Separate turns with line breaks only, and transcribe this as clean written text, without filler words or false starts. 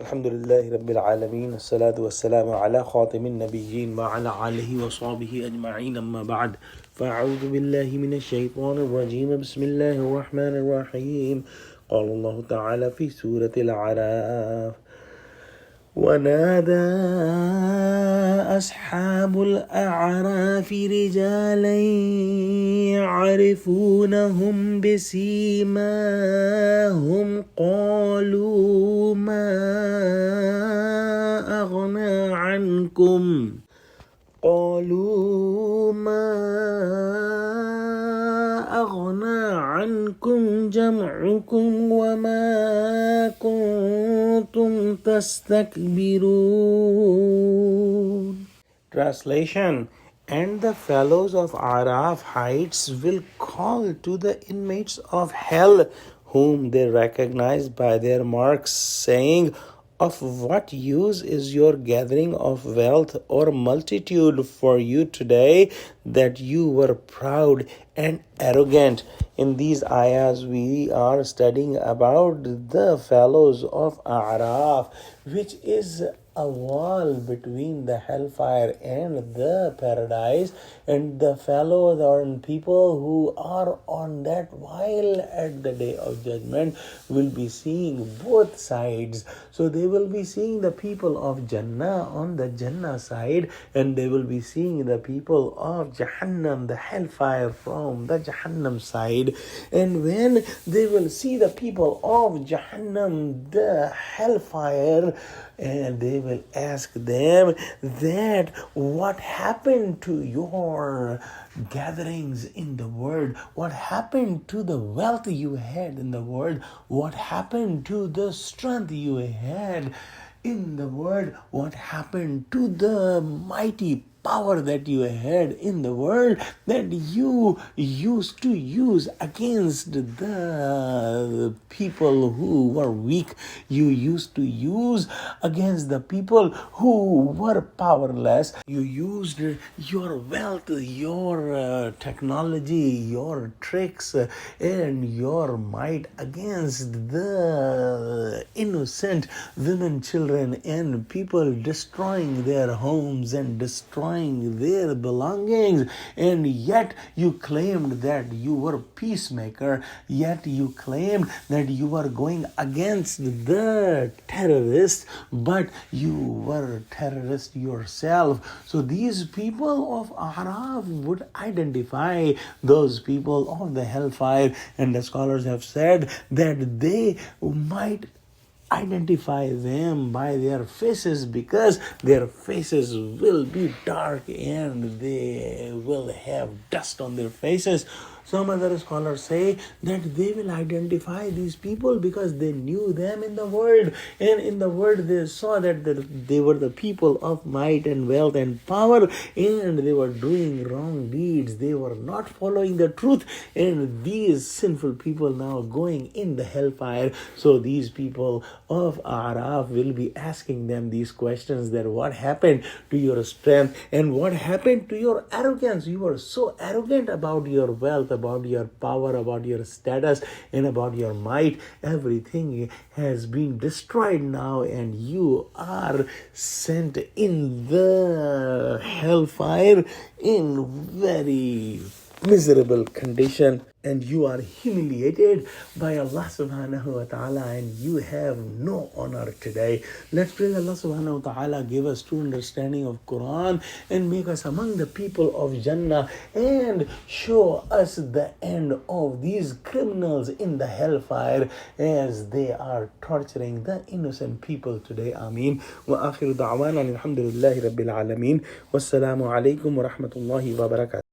الحمد لله رب العالمين الصلاة والسلام على خاتم النبيين وعلى آله وصحبه أجمعين أما بعد فأعوذ بالله من الشيطان الرجيم بسم الله الرحمن الرحيم قال الله تعالى في سورة الأعراف ونادى أصحاب الأعراف رجالا يعرفونهم بسيماهم قالوا ما أغنى عنكم جمعكم وما كنتم تستكبرون. Translation: And the fellows of Araf heights will call to the inmates of hell, whom they recognize by their marks, saying, Of what use is your gathering of wealth or multitude for you today, that you were proud and arrogant? In these ayahs, we are studying about the fellows of A'raf, which is a wall between the hellfire and the paradise, and the fellows are people who are on that while at the day of judgment will be seeing both sides. So they will be seeing the people of Jannah on the Jannah side, and they will be seeing the people of Jahannam, the hellfire, from the Jahannam side. And when they will see the people of Jahannam, the hellfire, and they will ask them that what happened to your gatherings in the world? What happened to the wealth you had in the world? What happened to the strength you had in the world? What happened to the mighty power that you had in the world that you used to use against the people who were weak? You used to use against the people who were powerless. You used your wealth, your technology, your tricks, and your might against the innocent women, children, and people, destroying their homes and destroying their belongings. And yet you claimed that you were peacemaker, yet you claimed that you were going against the terrorists, but you were terrorist yourself. So these people of Araf would identify those people of the hellfire, and the scholars have said that they might identify them by their faces, because their faces will be dark and they will have dust on their faces. Some other scholars say that they will identify these people because they knew them in the world, and in the world they saw that they were the people of might and wealth and power, and they were doing wrong deeds. They were not following the truth, and these sinful people now going in the hellfire. So these people of Araf will be asking them these questions, that what happened to your strength and what happened to your arrogance? You were so arrogant about your wealth, about your power, about your status, and about your might. Everything has been destroyed now, and you are sent in the hellfire in very miserable condition, and you are humiliated by Allah subhanahu wa ta'ala, and you have no honor today. Let's pray Allah subhanahu wa ta'ala give us true understanding of Quran and make us among the people of Jannah, and show us the end of these criminals in the hellfire as they are torturing the innocent people today. Ameen. Wa akhiru da'wana alhamdulillahi rabbil alameen. Wassalamu alaikum wa rahmatullahi wa barakatuh.